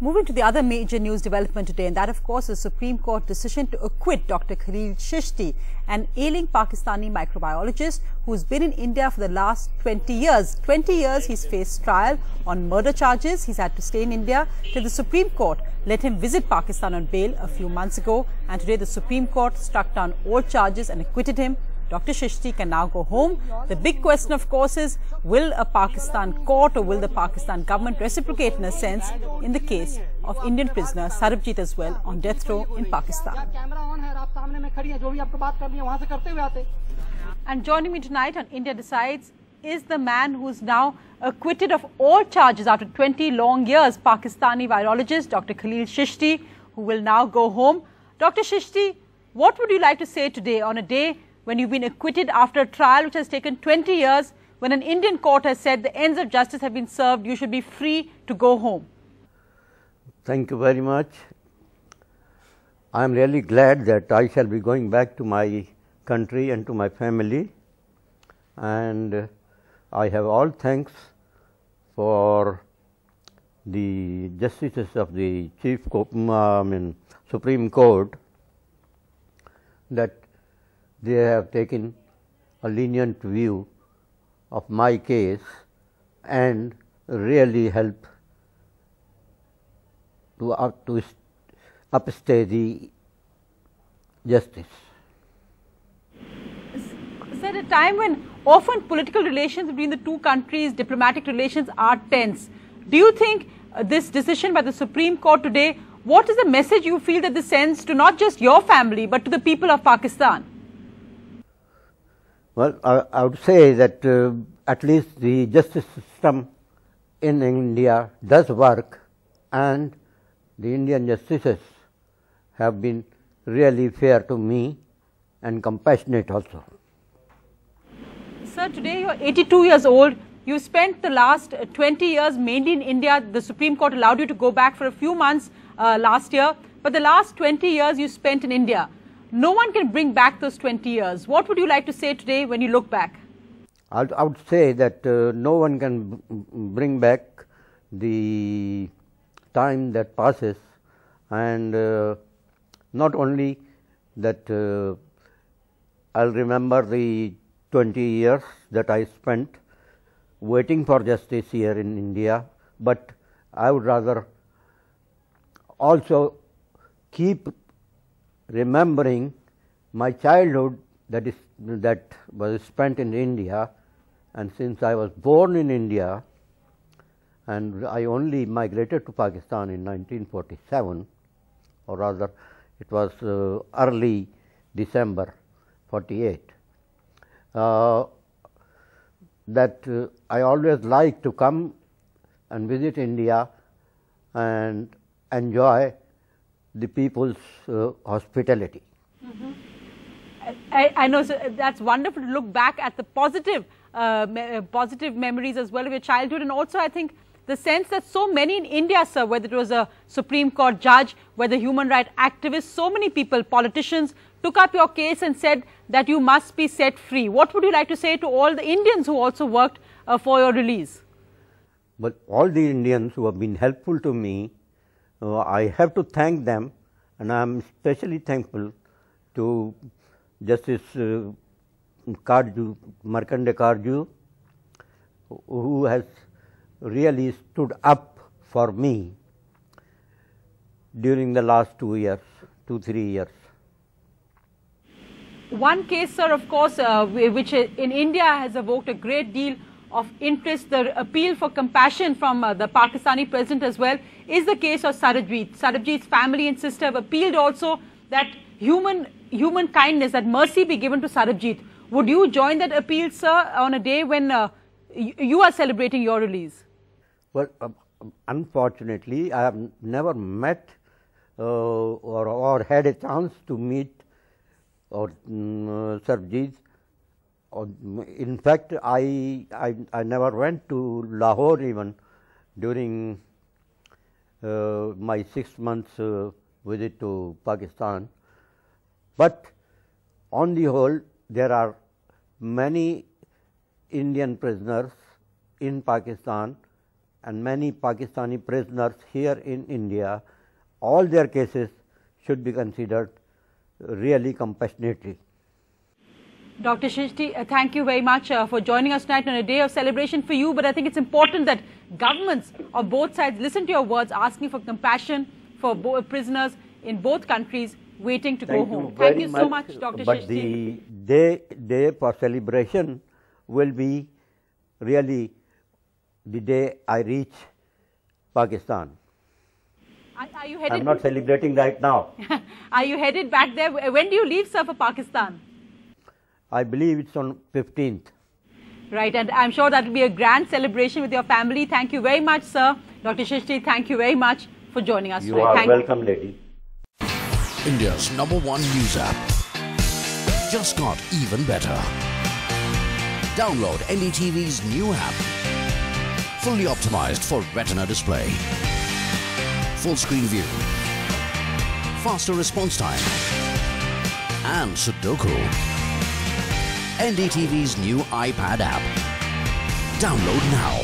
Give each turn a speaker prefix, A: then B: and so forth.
A: Moving to the other major news development today, and that of course is the Supreme Court decision to acquit Dr Khalil Chisti, an ailing Pakistani microbiologist who's been in India for the last 20 years. 20 years he's faced trial on murder charges. He's had to stay in India till the Supreme Court let him visit Pakistan on bail a few months ago, and today the Supreme Court struck down all charges and acquitted him. Dr Chisti can now go home. The big question, of course, is will a Pakistan court or will the Pakistan government reciprocate in a sense in the case of Indian prisoner Sarabjit as well on death row in Pakistan. And joining me tonight on India Decides is the man who's now acquitted of all charges after 20 long years, Pakistani virologist Dr Khalil Chisti, who will now go home. Dr Chisti, what would you like to say today on a day when you've been acquitted after a trial which has taken 20 years, when an Indian court has said the ends of justice have been served, you should be free to go home?
B: Thank you very much. I am really glad that I shall be going back to my country and to my family, and I have all thanks for the justices of the Supreme Court that they have taken a lenient view of my case and really help to upstay the justice.
A: It's at a time when often political relations between the two countries, diplomatic relations are tense. Do you think this decision by the Supreme Court today, what is the message you feel that this sends to not just your family but to the people of Pakistan?
B: Well, I would say that at least the justice system in India does work, and the Indian justices have been really fair to me and compassionate also.
A: Sir, today you are 82 years old. You spent the last 20 years mainly in India. The Supreme Court allowed you to go back for a few months last year, but the last 20 years you spent in India. No one can bring back those 20 years. What would you like to say today when you look back?
B: I would say that no one can bring back the time that passes, and not only that I'll remember the 20 years that I spent waiting for justice here in India, but I would rather also keep remembering my childhood that was spent in India, and since I was born in India and I only migrated to Pakistan in 1947, or rather it was early December 48, that I always like to come and visit India and enjoy the people's hospitality.
A: Mm-hmm. I know, so that's wonderful to look back at the positive memories as well of your childhood, and also I think the sense that so many in India, sir, whether it was a Supreme Court judge, whether human rights activists, so many people, politicians, took up your case and said that you must be set free. What would you like to say to all the Indians who also worked for your release?
B: Well, all the Indians who have been helpful to me, I have to thank them, and I am especially thankful to Justice Markandeya Karju, who has really stood up for me during the last 2 to 3 years.
A: One case, sir, of course, which in India has evoked a great deal of interest, the appeal for compassion from the Pakistani president as well, is the case of Sarabjit. Sarabjit's family and sister have appealed also that human kindness, that mercy be given to Sarabjit. Would you join that appeal, sir, on a day when you are celebrating your release?
B: Well, unfortunately, I have never met or had a chance to meet Sarabjit. In fact, I never went to Lahore even during my 6 months visit to Pakistan. But on the whole, there are many Indian prisoners in Pakistan and many Pakistani prisoners here in India, all their cases should be considered really compassionately.
A: Dr. Chisti, thank you very much for joining us tonight on a day of celebration for you. But I think it's important that governments of both sides listen to your words, asking for compassion for prisoners in both countries waiting to go home. Thank you so much, Dr. Chisti.
B: But the day for celebration will be really the day I reach Pakistan.
A: Are you headed?
B: I'm not celebrating right now.
A: Are you headed back there? When do you leave, sir, for Pakistan?
B: I believe it's on 15th.
A: Right, and I'm sure that will be a grand celebration with your family. Thank you very much, sir. Dr. Chisti, thank you very much for joining us
B: today.
A: You
B: are welcome, lady.
C: India's #1 news app. Just got even better. Download NDTV's new app. Fully optimized for retina display. Full screen view. Faster response time. And Sudoku. NDTV's new iPad app. Download now.